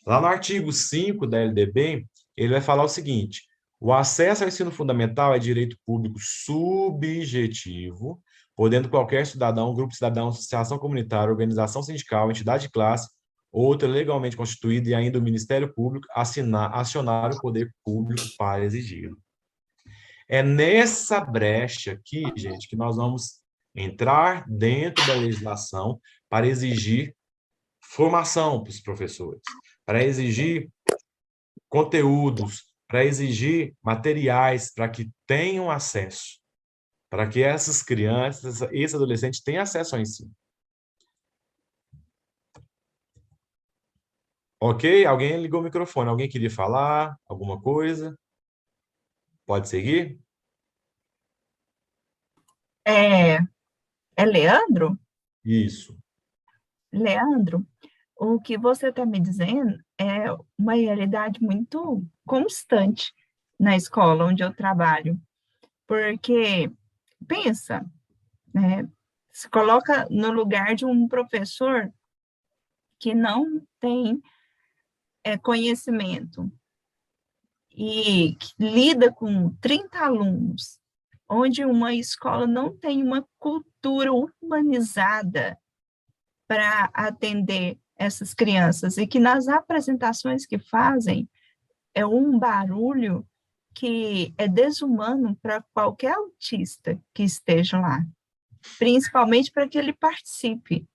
Lá no artigo 5 da LDB, ele vai falar o seguinte: o acesso ao ensino fundamental é direito público subjetivo, podendo qualquer cidadão, grupo de cidadãos, associação comunitária, organização sindical, entidade de classe, outra legalmente constituída e ainda o Ministério Público acionar o poder público para exigi-lo. É nessa brecha aqui, gente, que nós vamos entrar dentro da legislação para exigir formação para os professores, para exigir conteúdos, para exigir materiais para que tenham acesso, para que essas crianças, esses adolescentes tenham acesso ao ensino. Ok? Alguém ligou o microfone. Alguém queria falar alguma coisa? Pode seguir? É, é Leandro? Isso. Leandro, o que você está me dizendo é uma realidade muito constante na escola onde eu trabalho, porque pensa, né? Se coloca no lugar de um professor que não tem conhecimento e que lida com 30 alunos, onde uma escola não tem uma cultura humanizada para atender essas crianças e que nas apresentações que fazem é um barulho que é desumano para qualquer autista que esteja lá, principalmente para que ele participe.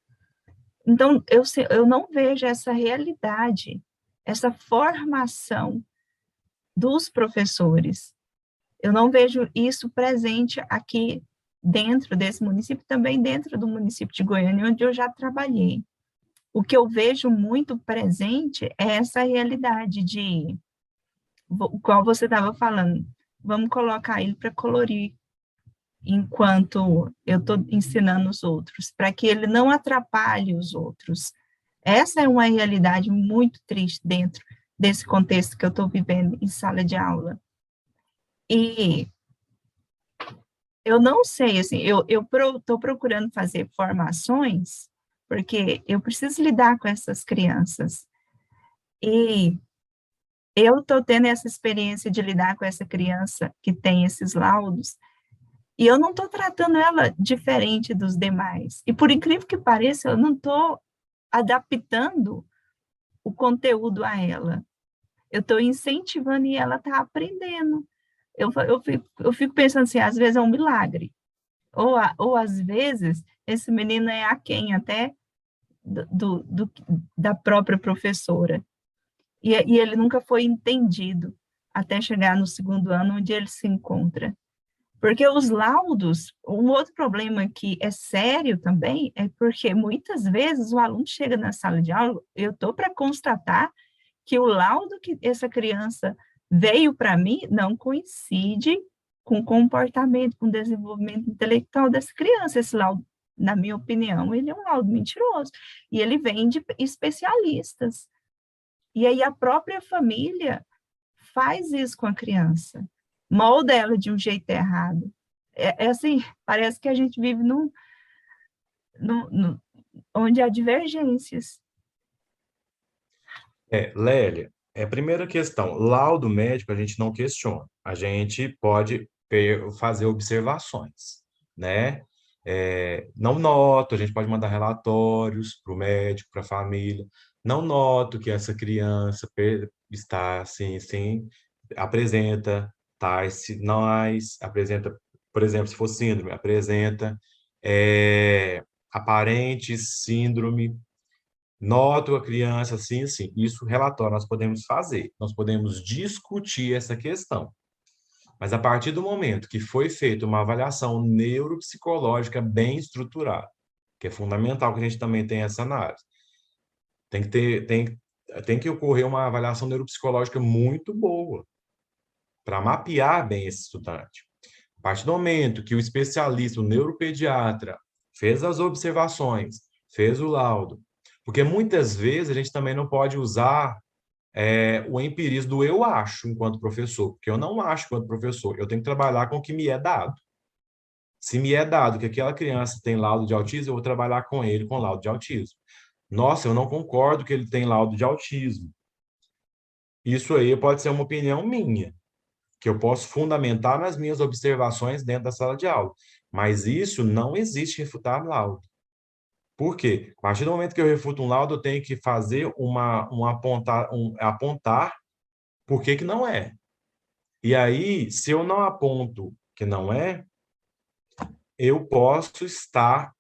Então, eu não vejo essa realidade, essa formação dos professores. Eu não vejo isso presente aqui dentro desse município, também dentro do município de Goiânia, onde eu já trabalhei. O que eu vejo muito presente é essa realidade de, o qual você estava falando, vamos colocar ele para colorir enquanto eu estou ensinando os outros, para que ele não atrapalhe os outros. Essa é uma realidade muito triste dentro desse contexto que eu estou vivendo em sala de aula. E eu não sei, assim, eu estou procurando fazer formações, porque eu preciso lidar com essas crianças. E eu estou tendo essa experiência de lidar com essa criança que tem esses laudos, e eu não estou tratando ela diferente dos demais. E por incrível que pareça, eu não estou adaptando o conteúdo a ela. Eu estou incentivando e ela está aprendendo. Eu fico pensando assim, às vezes é um milagre. Ou às vezes, esse menino é aquém até da própria professora. E ele nunca foi entendido até chegar no segundo ano, onde ele se encontra. Porque os laudos, um outro problema que é sério também, é porque muitas vezes o aluno chega na sala de aula, eu estou para constatar que o laudo que essa criança veio para mim não coincide com o comportamento, com o desenvolvimento intelectual dessa criança. Esse laudo, na minha opinião, ele é um laudo mentiroso. E ele vem de especialistas. E aí a própria família faz isso com a criança, molda ela de um jeito errado. É assim, parece que a gente vive num, onde há divergências. Lélia, a primeira questão, laudo médico a gente não questiona, a gente pode fazer observações, né? Não noto, a gente pode mandar relatórios para o médico, para a família, não noto que essa criança está assim, assim, apresenta tais sinais, apresenta, por exemplo, se for síndrome, apresenta aparente síndrome. Noto a criança assim, assim. Isso relatório nós podemos fazer, nós podemos discutir essa questão. Mas a partir do momento que foi feita uma avaliação neuropsicológica bem estruturada, que é fundamental que a gente também tenha essa análise, tem que ter, tem que ocorrer uma avaliação neuropsicológica muito boa para mapear bem esse estudante. A partir do momento que o especialista, o neuropediatra, fez as observações, fez o laudo, porque muitas vezes a gente também não pode usar o empirismo do eu acho enquanto professor, porque eu não acho enquanto professor, eu tenho que trabalhar com o que me é dado. Se me é dado que aquela criança tem laudo de autismo, eu vou trabalhar com ele com laudo de autismo. Nossa, eu não concordo que ele tem laudo de autismo. Isso aí pode ser uma opinião minha, que eu posso fundamentar nas minhas observações dentro da sala de aula. Mas isso não existe refutar laudo. Por quê? A partir do momento que eu refuto um laudo, eu tenho que fazer apontar por que que não é. E aí, se eu não aponto que não é, eu posso estar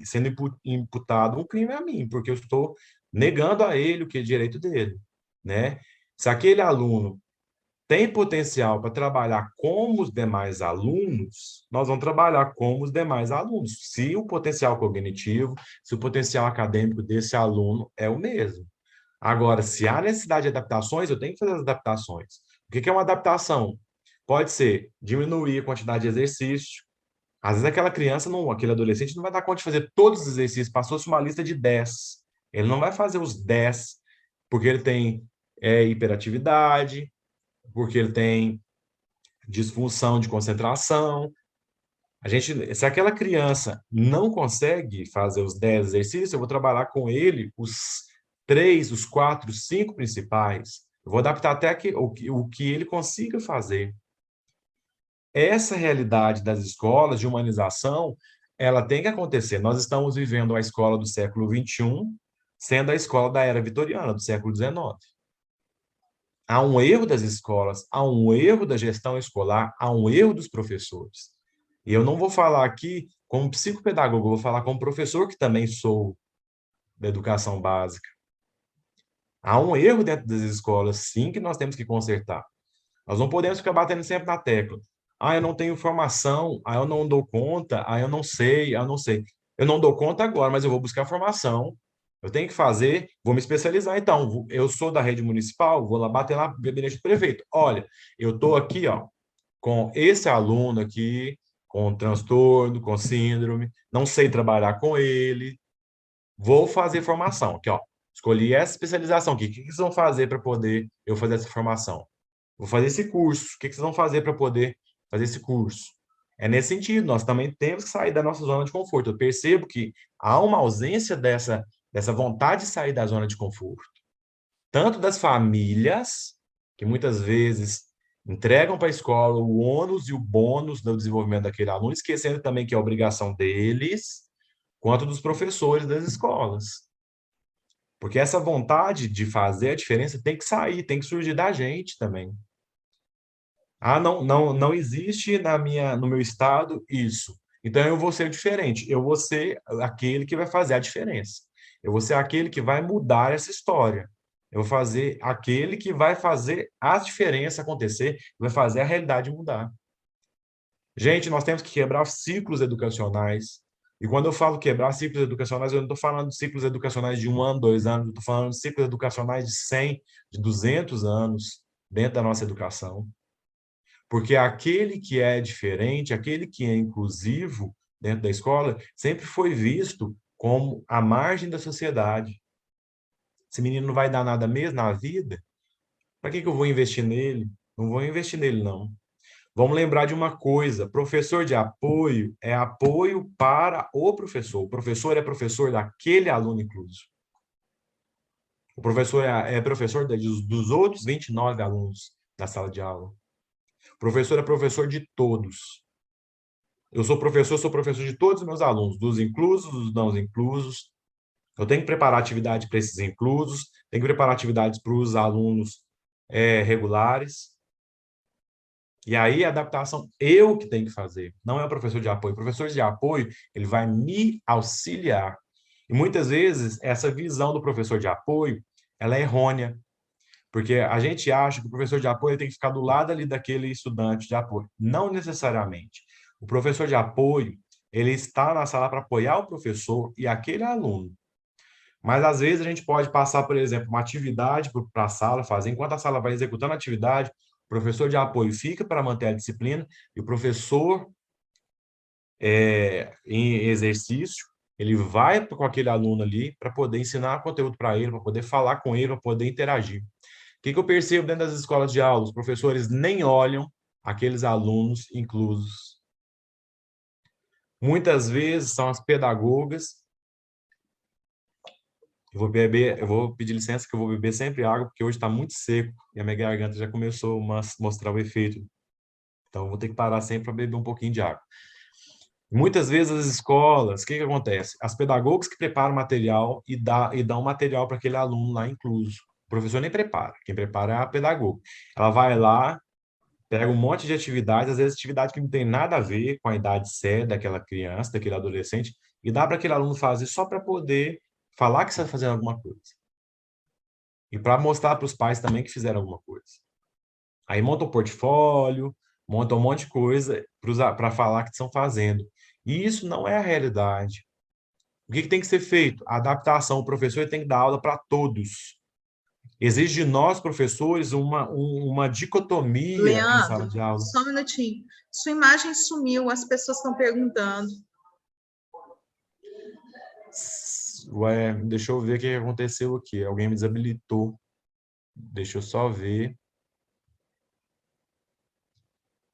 sendo imputado um crime a mim, porque eu estou negando a ele o que é direito dele, né? Se aquele aluno tem potencial para trabalhar como os demais alunos, nós vamos trabalhar como os demais alunos. Se o potencial cognitivo, se o potencial acadêmico desse aluno é o mesmo. Agora, se há necessidade de adaptações, eu tenho que fazer as adaptações. O que é uma adaptação? Pode ser diminuir a quantidade de exercício. Às vezes aquela criança, não, aquele adolescente não vai dar conta de fazer todos os exercícios. Passou-se uma lista de 10. Ele não vai fazer os 10 porque ele tem hiperatividade, porque ele tem disfunção de concentração. Se aquela criança não consegue fazer os 10 exercícios, eu vou trabalhar com ele os 3, os 4, os 5 principais. Eu vou adaptar até o que ele consiga fazer. Essa realidade das escolas de humanização, ela tem que acontecer. Nós estamos vivendo a escola do século XXI, sendo a escola da era vitoriana, do século XIX. Há um erro das escolas, há um erro da gestão escolar, há um erro dos professores. E eu não vou falar aqui como psicopedagogo, eu vou falar como professor, que também sou da educação básica. Há um erro dentro das escolas, sim, que nós temos que consertar. Nós não podemos ficar batendo sempre na tecla. Ah, eu não tenho formação, ah, eu não dou conta, ah, eu não sei, ah, eu não sei. Eu não dou conta agora, mas eu vou buscar formação. Eu tenho que fazer, vou me especializar. Então, eu sou da rede municipal, vou lá bater lá no gabinete do prefeito. Olha, eu estou aqui, ó, com esse aluno aqui, com transtorno, com síndrome, não sei trabalhar com ele, vou fazer formação. Aqui, ó, escolhi essa especialização aqui. O que vocês vão fazer para poder eu fazer essa formação? Vou fazer esse curso. O que vocês vão fazer para poder fazer esse curso? É nesse sentido, nós também temos que sair da nossa zona de conforto. Eu percebo que há uma ausência dessa vontade de sair da zona de conforto, tanto das famílias, que muitas vezes entregam para a escola o ônus e o bônus do desenvolvimento daquele aluno, esquecendo também que é obrigação deles, quanto dos professores das escolas. Porque essa vontade de fazer a diferença tem que sair, tem que surgir da gente também. Ah, não existe no meu estado isso. Então eu vou ser diferente. Eu vou ser aquele que vai fazer a diferença. Eu vou ser aquele que vai mudar essa história. Eu vou fazer aquele que vai fazer a diferença acontecer, vai fazer a realidade mudar. Gente, nós temos que quebrar ciclos educacionais. E quando eu falo quebrar ciclos educacionais, eu não estou falando de ciclos educacionais de 1 ano, 2 anos, eu estou falando de ciclos educacionais de 100, de 200 anos dentro da nossa educação. Porque aquele que é diferente, aquele que é inclusivo dentro da escola, sempre foi visto como a margem da sociedade. Esse menino não vai dar nada mesmo na vida? Para que eu vou investir nele? Não vou investir nele, não. Vamos lembrar de uma coisa: professor de apoio é apoio para o professor. O professor é professor daquele aluno incluso. O professor é professor dos outros 29 alunos da sala de aula. O professor é professor de todos. Eu sou professor de todos os meus alunos, dos inclusos, dos não inclusos. Eu tenho que preparar atividade para esses inclusos, tenho que preparar atividades para os alunos regulares. E aí, a adaptação, eu que tenho que fazer, não é o professor de apoio. O professor de apoio, ele vai me auxiliar. E muitas vezes, essa visão do professor de apoio, ela é errônea, porque a gente acha que o professor de apoio tem que ficar do lado ali daquele estudante de apoio. Não necessariamente. O professor de apoio, ele está na sala para apoiar o professor e aquele aluno. Mas, às vezes, a gente pode passar, por exemplo, uma atividade para a sala, fazer, enquanto a sala vai executando a atividade, o professor de apoio fica para manter a disciplina e o professor, em exercício, ele vai com aquele aluno ali para poder ensinar conteúdo para ele, para poder falar com ele, para poder interagir. O que eu percebo dentro das escolas de aula? Os professores nem olham aqueles alunos inclusos. Muitas vezes são as pedagogas eu vou pedir licença que eu vou beber sempre água, porque hoje está muito seco e a minha garganta já começou a mostrar o efeito. Então, eu vou ter que parar sempre para beber um pouquinho de água. Muitas vezes as escolas, o que que acontece? As pedagogas que preparam o material e dão material para aquele aluno lá incluso. O professor nem prepara, quem prepara é a pedagoga. Ela vai lá, pega um monte de atividades, às vezes atividade que não tem nada a ver com a idade séria daquela criança, daquele adolescente, e dá para aquele aluno fazer só para poder falar que está fazendo alguma coisa. E para mostrar para os pais também que fizeram alguma coisa. Aí monta um portfólio, monta um monte de coisa para falar que estão fazendo. E isso não é a realidade. O que que tem que ser feito? A adaptação. O professor tem que dar aula para todos. Exige de nós, professores, uma dicotomia em sala Leandro, de aula. só um minutinho. Sua imagem sumiu, as pessoas estão perguntando. Ué, deixa eu ver o que aconteceu aqui. Alguém me desabilitou. Deixa eu só ver.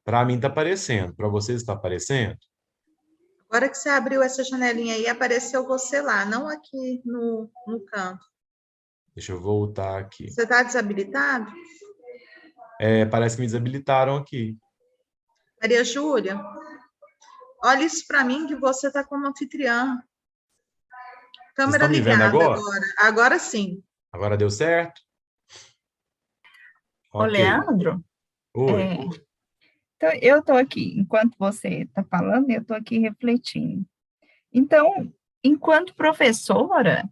Para mim está aparecendo. Para vocês está aparecendo? Agora que você abriu essa janelinha aí, apareceu você lá, não aqui no canto. Deixa eu voltar aqui. Você está desabilitado? Parece que me desabilitaram aqui. Maria Júlia, olha isso para mim que você está como anfitriã. Vocês Câmera estão me vendo ligada agora? agora. Agora sim. Agora deu certo? Ô, Ok. Leandro, Oi. então eu estou aqui, enquanto você está falando, eu estou aqui refletindo. Então, enquanto professora,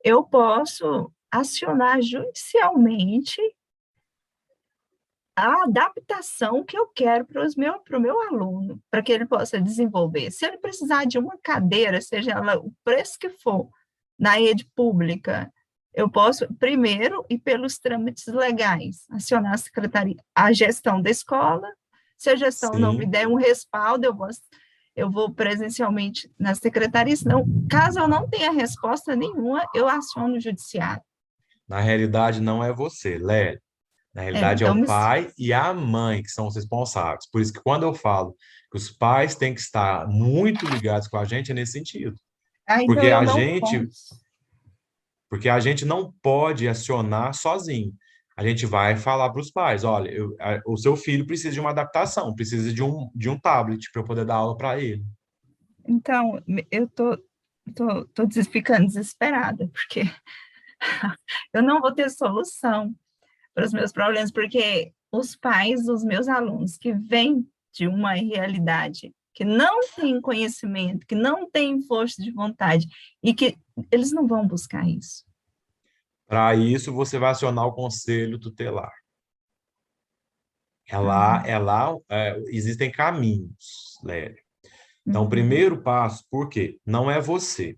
eu posso acionar judicialmente a adaptação que eu quero para o meu aluno, para que ele possa desenvolver. Se ele precisar de uma cadeira, seja ela o preço que for, na rede pública, eu posso, primeiro, e pelos trâmites legais, acionar a secretaria, a gestão da escola. Se a gestão não me Sim. der um respaldo, eu vou presencialmente na secretaria. Senão, caso eu não tenha resposta nenhuma, eu aciono o judiciário. Na realidade, não é você, Lélia. Na realidade, é Então, o pai e a mãe que são os responsáveis. Por isso que quando eu falo que os pais têm que estar muito ligados com a gente, é nesse sentido. então Porque eu a não gente, posso. porque a gente não pode acionar sozinho. A gente vai falar para os pais, olha, o seu filho precisa de uma adaptação, precisa de um tablet para eu poder dar aula para ele. Então, eu tô ficando desesperada, porque eu não vou ter solução para os meus problemas, porque os pais dos meus alunos que vêm de uma realidade que não tem conhecimento, que não tem força de vontade, e que eles não vão buscar isso. Para isso, você vai acionar o conselho tutelar. Existem caminhos, Lélia. Então, o Uhum. primeiro passo, por quê? Não é você.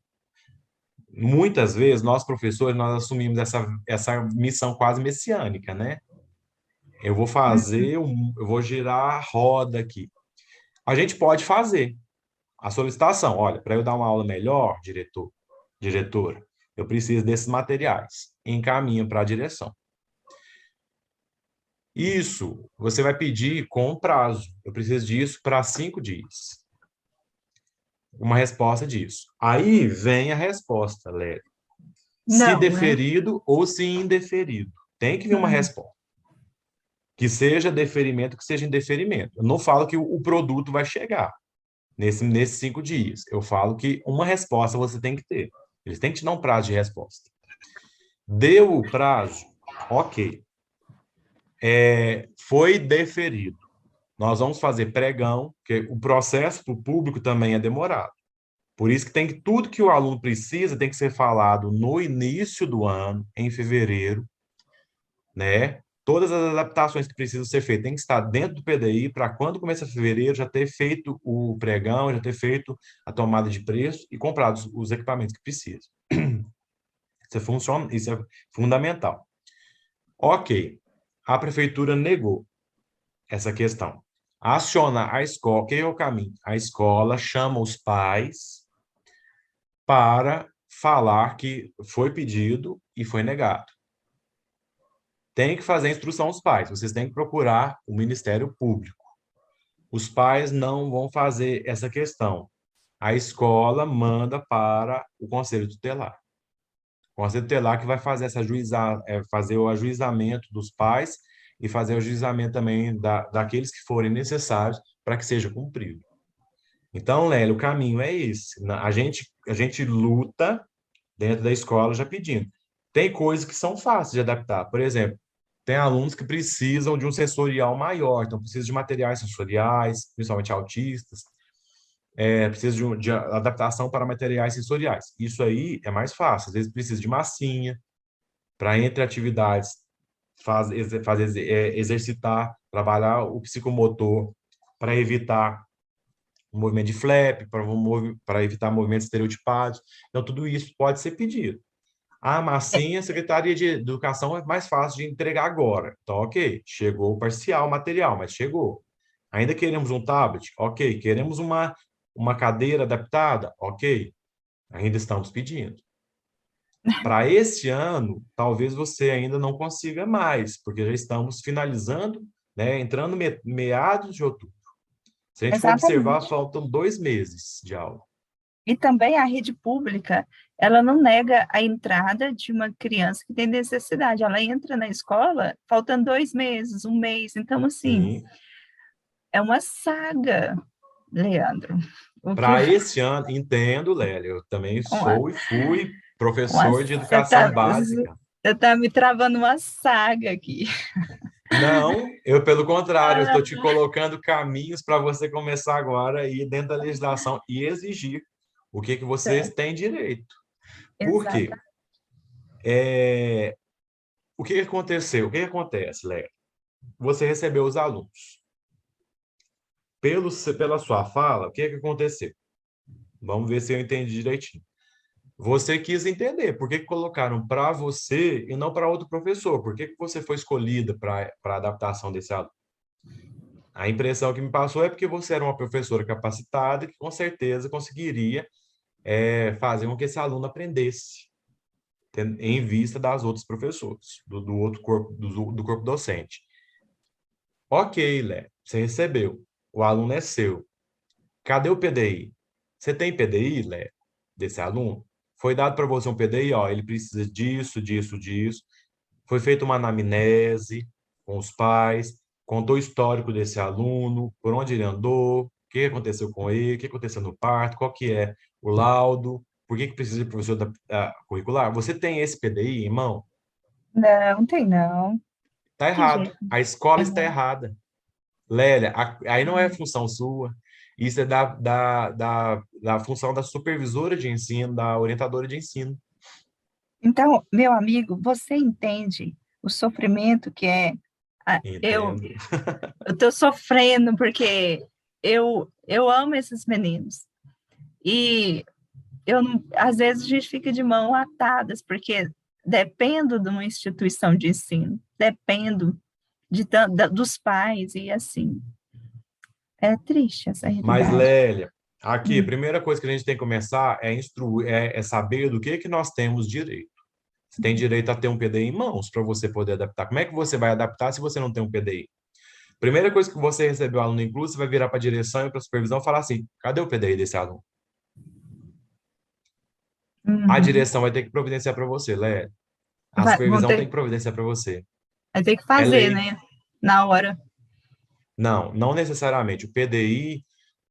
Muitas vezes, nós professores, nós assumimos essa missão quase messiânica, né? Eu vou girar a roda aqui. A gente pode fazer a solicitação. Olha, para eu dar uma aula melhor, diretora, eu preciso desses materiais. Encaminha para a direção. Isso você vai pedir com prazo. Eu preciso disso para 5 dias. Uma resposta disso. Aí vem a resposta, Lélia. Se Não, né? deferido ou se indeferido. Tem que vir uma Hum. resposta. Que seja deferimento, que seja indeferimento. Eu não falo que o produto vai chegar nesses 5 dias. Eu falo que uma resposta você tem que ter. Eles têm que te dar um prazo de resposta. Deu o prazo, ok. Foi deferido. Nós vamos fazer pregão, porque o processo para o público também é demorado. Por isso que tudo que o aluno precisa tem que ser falado no início do ano, em fevereiro, né? Todas as adaptações que precisam ser feitas têm que estar dentro do PDI para quando começa fevereiro já ter feito o pregão, já ter feito a tomada de preço e comprado os equipamentos que precisam. Isso é fundamental. Ok, a prefeitura negou essa questão. Aciona a escola, que é o caminho? A escola chama os pais para falar que foi pedido e foi negado. Tem que fazer a instrução aos pais, vocês têm que procurar o Ministério Público. Os pais não vão fazer essa questão. A escola manda para o Conselho Tutelar. O Conselho Tutelar que vai fazer fazer o ajuizamento dos pais e fazer o ajuizamento também daqueles que forem necessários para que seja cumprido. Então, Lélia, o caminho é esse. A gente luta dentro da escola já pedindo. Tem coisas que são fáceis de adaptar. Por exemplo, tem alunos que precisam de um sensorial maior, então precisa de materiais sensoriais, principalmente autistas, precisa de adaptação para materiais sensoriais. Isso aí é mais fácil. Às vezes precisa de massinha para entre atividades exercitar, trabalhar o psicomotor para evitar o movimento de flap, para evitar movimentos estereotipados. Então, tudo isso pode ser pedido. A massinha, a Secretaria de Educação é mais fácil de entregar agora. Então, ok, chegou o parcial, o material, mas chegou. Ainda queremos um tablet? Ok. Queremos uma cadeira adaptada? Ok. Ainda estamos pedindo. Para esse ano, talvez você ainda não consiga mais, porque já estamos finalizando, né, entrando meados de outubro. Se a gente for observar, Exatamente. faltam 2 meses de aula. E também a rede pública, ela não nega a entrada de uma criança que tem necessidade. Ela entra na escola faltando 2 meses, 1 mês. Então, assim, Sim. é uma saga, Leandro. O que Para esse ano, entendo, Lélia, eu também uma, sou e fui uma, professor de você está educação básica. você tá me travando uma saga aqui. Não, eu, pelo contrário, eu estou te colocando caminhos para você começar agora a ir dentro da legislação e exigir o que vocês têm direito. Por Exato. quê? O que aconteceu? O que acontece, Lélia? Você recebeu os alunos. Pela sua fala, o que aconteceu? Vamos ver se eu entendi direitinho. Você quis entender por que colocaram para você e não para outro professor. Por que você foi escolhida para a adaptação desse aluno? A impressão que me passou é porque você era uma professora capacitada que com certeza conseguiria fazer com que esse aluno aprendesse em vista das outras professoras, do outro corpo, do corpo docente. Ok, Lé, você recebeu. O aluno é seu. Cadê o PDI? Você tem PDI, Lé, desse aluno? Foi dado para você um PDI, ó, ele precisa disso, disso, disso. Foi feita uma anamnese com os pais, contou o histórico desse aluno, por onde ele andou, o que aconteceu com ele, o que aconteceu no parto, qual que é o laudo, por que precisa de professor curricular. Você tem esse PDI em mão? Não, tem não. Está Que errado. jeito. A escola está errada. Lélia, aí não é função sua. Isso é da função da supervisora de ensino, da orientadora de ensino. Então, meu amigo, você entende o sofrimento que é? Eu Entendo. estou sofrendo porque eu amo esses meninos. E às vezes a gente fica de mão atadas, porque dependo de uma instituição de ensino, dependo dos pais, e assim, é triste essa Mas, realidade. Lélia, aqui, a Hum. primeira coisa que a gente tem que começar é instruir, saber do que nós temos direito. Você tem direito a ter um PDI em mãos para você poder adaptar. Como é que você vai adaptar se você não tem um PDI? Primeira coisa que você recebeu o aluno incluso, você vai virar para a direção e para a supervisão e falar assim: cadê o PDI desse aluno? A Uhum. direção vai ter que providenciar para você, Lélia. A Vão supervisão tem ter, que providenciar para você. vai ter que É fazer, lei. né? Na hora. Não, não necessariamente. O PDI,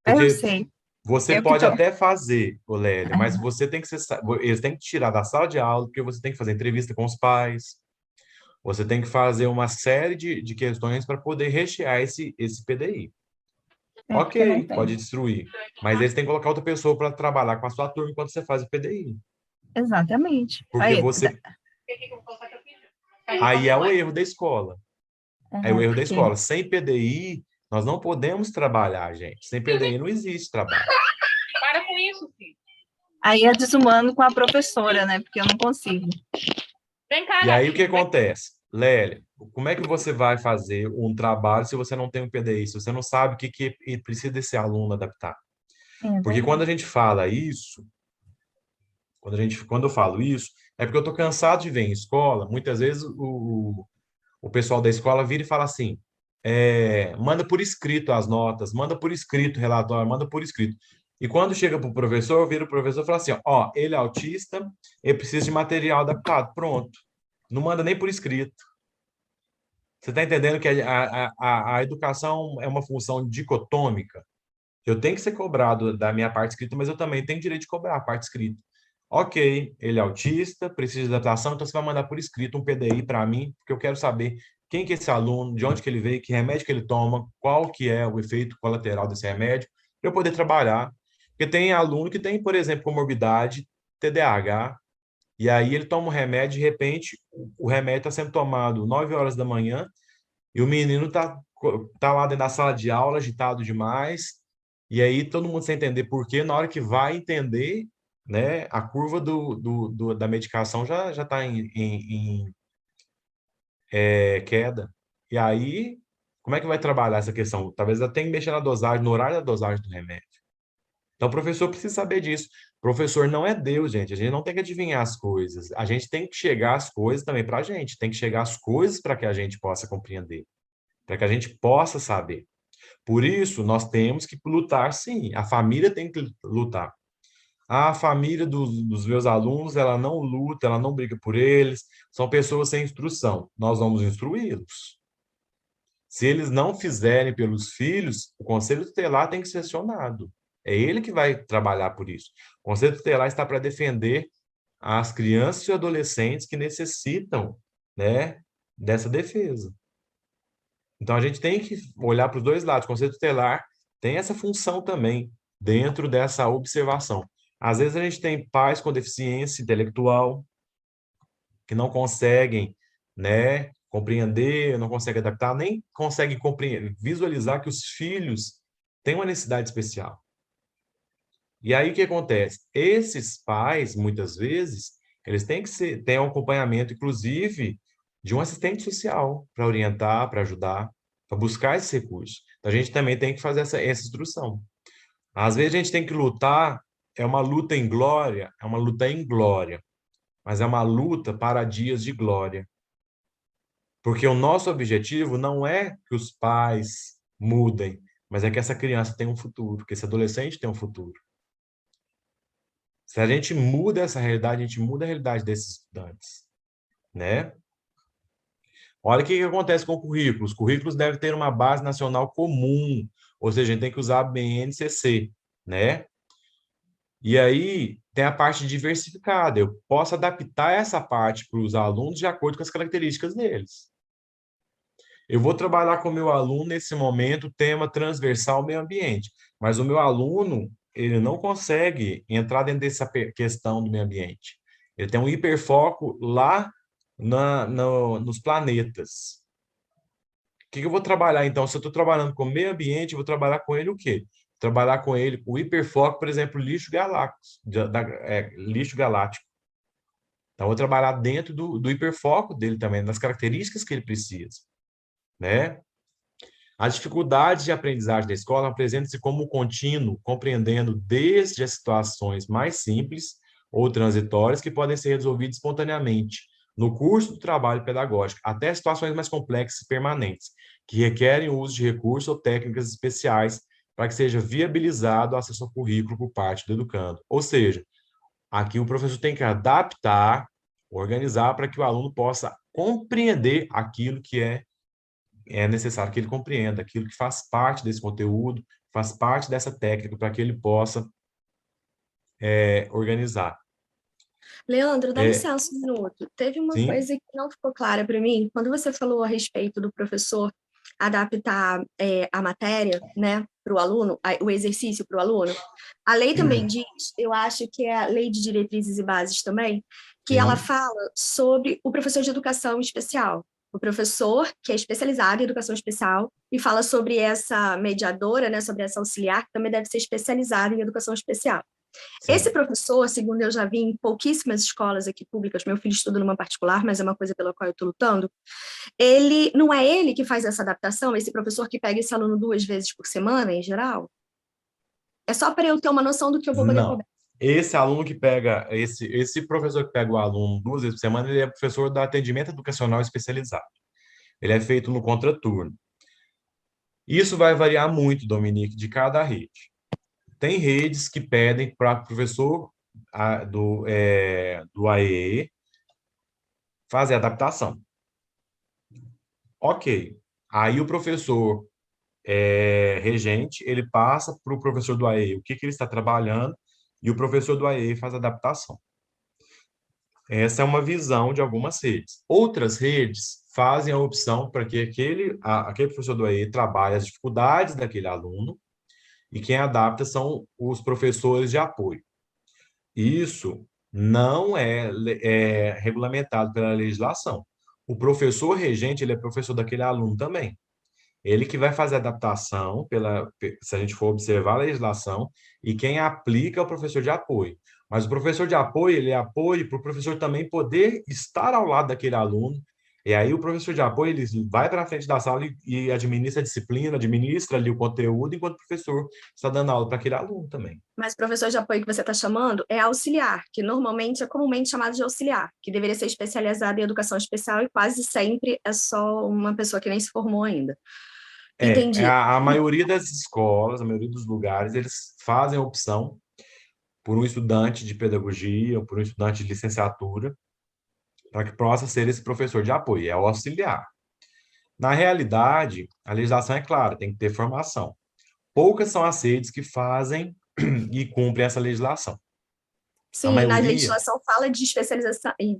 Eu porque sei. você Eu que pode tô. até fazer, Lélia, mas você tem que ser, eles têm que tirar da sala de aula, porque você tem que fazer entrevista com os pais, você tem que fazer uma série de questões para poder rechear esse PDI. É porque não Ok, tem. pode destruir, mas eles têm que colocar outra pessoa para trabalhar com a sua turma enquanto você faz o PDI. Exatamente. Porque Aí, você. Aí é o erro da escola. É o erro da porque escola. Sem PDI, nós não podemos trabalhar, gente. Sem PDI não existe trabalho. Para com isso, filho. aí é desumano com a professora, né? Porque eu não consigo. Vem cá, E aí o que gatinho. acontece? Lélia, como é que você vai fazer um trabalho se você não tem um PDI, se você não sabe o que precisa desse aluno adaptar? É Porque quando a verdade. gente fala isso, quando eu falo isso, é porque eu estou cansado de ver em escola, muitas vezes o pessoal da escola vira e fala assim, manda por escrito as notas, manda por escrito o relatório, manda por escrito. E quando chega para o professor, eu viro o professor e falo assim, ó, ele é autista, ele precisa de material adaptado, pronto. Não manda nem por escrito. Você está entendendo que a educação é uma função dicotômica? Eu tenho que ser cobrado da minha parte escrita, mas eu também tenho direito de cobrar a parte escrita. Ok, ele é autista, precisa de adaptação, então você vai mandar por escrito um PDI para mim, porque eu quero saber quem que é esse aluno, de onde que ele veio, que remédio que ele toma, qual que é o efeito colateral desse remédio, para eu poder trabalhar. Porque tem aluno que tem, por exemplo, comorbidade, TDAH, e aí ele toma um remédio, de repente, o remédio está sendo tomado 9 horas da manhã, e o menino tá lá dentro da sala de aula, agitado demais, e aí todo mundo sem entender por quê, na hora que vai entender, né, a curva da medicação já está em queda. E aí, como é que vai trabalhar essa questão? Talvez ela tenha que mexer na dosagem, no horário da dosagem do remédio. Então, o professor precisa saber disso. O professor não é Deus, gente. A gente não tem que adivinhar as coisas. A gente tem que chegar as coisas também para a gente. Tem que chegar as coisas para que a gente possa compreender, para que a gente possa saber. Por isso, nós temos que lutar, sim. A família tem que lutar. A família dos meus alunos, ela não luta, ela não briga por eles, são pessoas sem instrução. Nós vamos instruí-los. Se eles não fizerem pelos filhos, o conselho tutelar tem que ser acionado. É ele que vai trabalhar por isso. O conselho tutelar está para defender as crianças e adolescentes que necessitam, né, dessa defesa. Então, a gente tem que olhar para os dois lados. O conselho tutelar tem essa função também, dentro dessa observação. Às vezes, a gente tem pais com deficiência intelectual, que não conseguem, né, compreender, não conseguem adaptar, nem conseguem visualizar que os filhos têm uma necessidade especial. E aí, o que acontece? Esses pais, muitas vezes, eles têm que ter um acompanhamento, inclusive, de um assistente social para orientar, para ajudar, para buscar esses recursos. Então, a gente também tem que fazer essa instrução. Às vezes, a gente tem que lutar, é uma luta em glória, é uma luta em glória, mas é uma luta para dias de glória. Porque o nosso objetivo não é que os pais mudem, mas é que essa criança tenha um futuro, que esse adolescente tenha um futuro. Se a gente muda essa realidade, a gente muda a realidade desses estudantes, né? Olha o que acontece com currículos. Os currículos devem ter uma base nacional comum, ou seja, a gente tem que usar a BNCC, né? E aí tem a parte diversificada. Eu posso adaptar essa parte para os alunos de acordo com as características deles. Eu vou trabalhar com o meu aluno nesse momento tema transversal meio ambiente, mas o meu aluno, ele não consegue entrar dentro dessa questão do meio ambiente. Ele tem um hiperfoco lá nos planetas. O que eu vou trabalhar, então? Se eu estou trabalhando com meio ambiente, eu vou trabalhar com ele o quê? Trabalhar com ele o hiperfoco, por exemplo, lixo galáctico. Então, eu vou trabalhar dentro do hiperfoco dele também, das características que ele precisa, né? As dificuldades de aprendizagem da escola apresentam-se como contínuo, compreendendo desde as situações mais simples ou transitórias que podem ser resolvidas espontaneamente no curso do trabalho pedagógico, até situações mais complexas e permanentes, que requerem o uso de recursos ou técnicas especiais para que seja viabilizado o acesso ao currículo por parte do educando. Ou seja, aqui o professor tem que adaptar, organizar para que o aluno possa compreender aquilo que é necessário que ele compreenda, aquilo que faz parte desse conteúdo, faz parte dessa técnica, para que ele possa organizar. Leandro, dá licença um minuto. Teve uma Sim. coisa que não ficou clara para mim. Quando você falou a respeito do professor adaptar a matéria, né, para o aluno, o exercício para o aluno, a lei também diz, eu acho que é a Lei de Diretrizes e Bases também, que ela fala sobre o professor de educação especial. O professor que é especializado em educação especial e fala sobre essa mediadora, né, sobre essa auxiliar, que também deve ser especializada em educação especial. Sim. Esse professor, segundo eu já vi em pouquíssimas escolas aqui públicas, meu filho estuda numa particular, mas é uma coisa pela qual eu estou lutando, não é ele que faz essa adaptação, esse professor que pega esse aluno 2 vezes por semana, em geral? É só para eu ter uma noção do que eu vou poder cobrar. Esse aluno que pega, esse professor que pega o aluno 2 vezes por semana, ele é professor do atendimento educacional especializado. Ele é feito no contraturno. Isso vai variar muito, Dominique, de cada rede. Tem redes que pedem para o professor do AE fazer adaptação. Ok. Aí o professor regente, ele passa para o professor do AE o que ele está trabalhando e o professor do AE faz a adaptação. Essa é uma visão de algumas redes. Outras redes fazem a opção para que aquele professor do AE trabalhe as dificuldades daquele aluno e quem adapta são os professores de apoio. Isso não é regulamentado pela legislação. O professor regente, ele é professor daquele aluno também. Ele que vai fazer a adaptação, se a gente for observar a legislação, e quem aplica é o professor de apoio. Mas o professor de apoio, ele é apoio para o professor também poder estar ao lado daquele aluno. E aí o professor de apoio, ele vai para a frente da sala e administra a disciplina, administra ali o conteúdo, enquanto o professor está dando aula para aquele aluno também. Mas o professor de apoio que você está chamando é auxiliar, que normalmente é comumente chamado de auxiliar, que deveria ser especializado em educação especial e quase sempre é só uma pessoa que nem se formou ainda. Entendi. A maioria das escolas, a maioria dos lugares, eles fazem a opção por um estudante de pedagogia ou por um estudante de licenciatura para que possa ser esse professor de apoio, é o auxiliar. Na realidade, a legislação é clara, tem que ter formação. Poucas são as redes que fazem e cumprem essa legislação. Sim, na legislação fala de especialização, de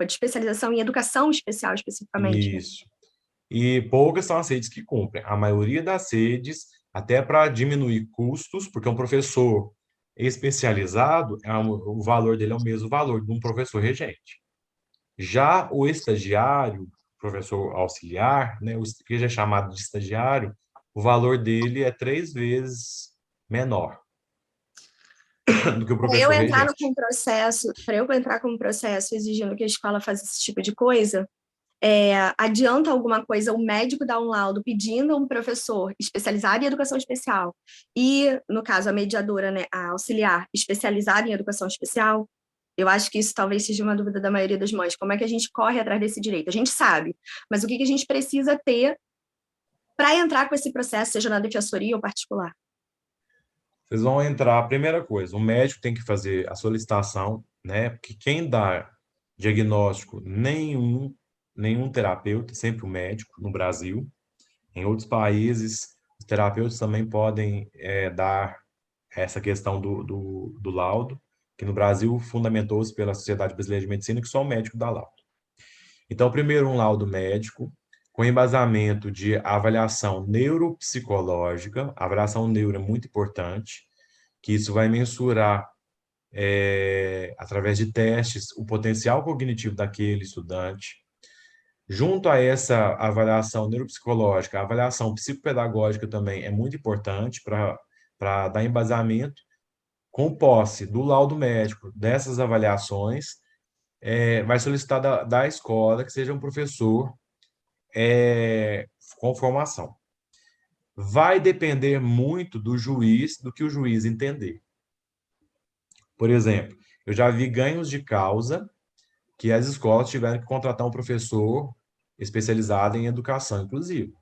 especialização em educação especial especificamente. Isso. E poucas são as redes que cumprem. A maioria das redes, até para diminuir custos, porque um professor especializado, o valor dele é o mesmo valor de um professor regente. Já o estagiário, professor auxiliar, né, o que já é chamado de estagiário, o valor dele é 3 vezes menor do que o professor regente. Para eu entrar com um processo exigindo que a escola faça esse tipo de coisa, adianta alguma coisa o médico dar um laudo pedindo a um professor especializado em educação especial e, no caso, a mediadora, né, a auxiliar especializada em educação especial? Eu acho que isso talvez seja uma dúvida da maioria das mães. Como é que a gente corre atrás desse direito? A gente sabe, mas o que a gente precisa ter para entrar com esse processo, seja na defensoria ou particular? Vocês vão entrar, primeira coisa, o médico tem que fazer a solicitação, né? Porque quem dá diagnóstico, nenhum terapeuta, sempre o médico no Brasil. Em outros países, os terapeutas também podem dar essa questão do laudo, que no Brasil fundamentou-se pela Sociedade Brasileira de Medicina, que só o médico dá laudo. Então, primeiro um laudo médico, com embasamento de avaliação neuropsicológica. A avaliação neuro é muito importante, que isso vai mensurar, através de testes, o potencial cognitivo daquele estudante. Junto a essa avaliação neuropsicológica, a avaliação psicopedagógica também é muito importante para dar embasamento. Com posse do laudo médico dessas avaliações, vai solicitar da escola que seja um professor com formação. Vai depender muito do que o juiz entender. Por exemplo, eu já vi ganhos de causa que as escolas tiveram que contratar um professor especializado em educação inclusiva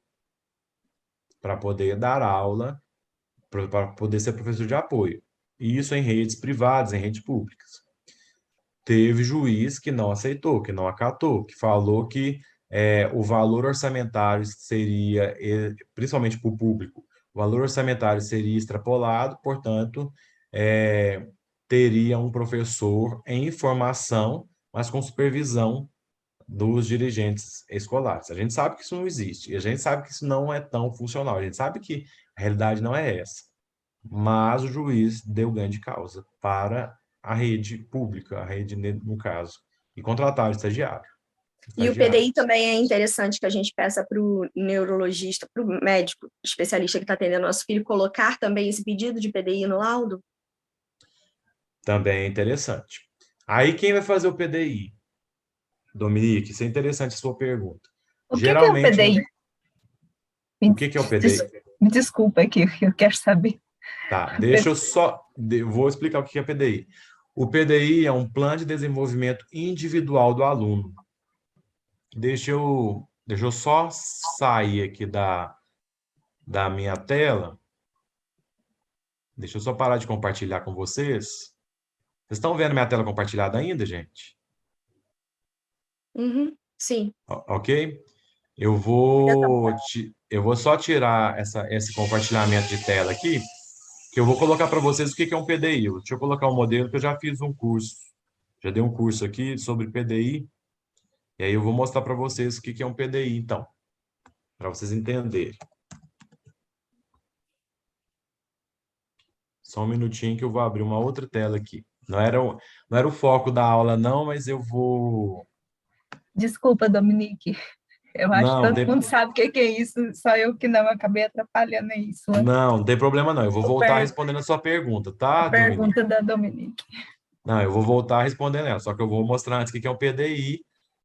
para poder dar aula, para poder ser professor de apoio. E isso em redes privadas, em redes públicas. Teve juiz que não aceitou, que não acatou, que falou que o valor orçamentário seria, principalmente para o público, o valor orçamentário seria extrapolado, portanto, teria um professor em formação, mas com supervisão dos dirigentes escolares. A gente sabe que isso não existe, e a gente sabe que isso não é tão funcional, a gente sabe que a realidade não é essa. Mas o juiz deu ganho de causa para a rede pública, a rede, no caso, e contratar o estagiário. E o PDI também é interessante que a gente peça para o neurologista, para o médico especialista que está atendendo nosso filho, colocar também esse pedido de PDI no laudo? Também é interessante. Aí quem vai fazer o PDI? Dominique, isso é interessante a sua pergunta. Geralmente, que é o PDI? O que é o PDI? Me desculpa aqui, eu quero saber. Tá, vou explicar o que é PDI. O PDI é um plano de desenvolvimento individual do aluno. Deixa eu só sair aqui da minha tela Deixa eu só parar de compartilhar com vocês. Vocês estão vendo minha tela compartilhada ainda, gente? Uhum, sim. Ok? Eu vou só tirar esse compartilhamento de tela aqui, que eu vou colocar para vocês o que é um PDI. Deixa eu colocar um modelo que eu já fiz um curso. Já dei um curso aqui sobre PDI. E aí eu vou mostrar para vocês o que é um PDI, então, para vocês entenderem. Só um minutinho que eu vou abrir uma outra tela aqui. Não era o foco da aula, não, mas eu vou... Desculpa, Dominique. Eu acho que Não, todo mundo sabe o que é isso, só eu que não acabei atrapalhando isso. Né? não tem problema não. Eu vou voltar respondendo a sua pergunta, tá, A Dominique? pergunta da Dominique. Não, eu vou voltar respondendo ela, só que eu vou mostrar antes o que é um PDI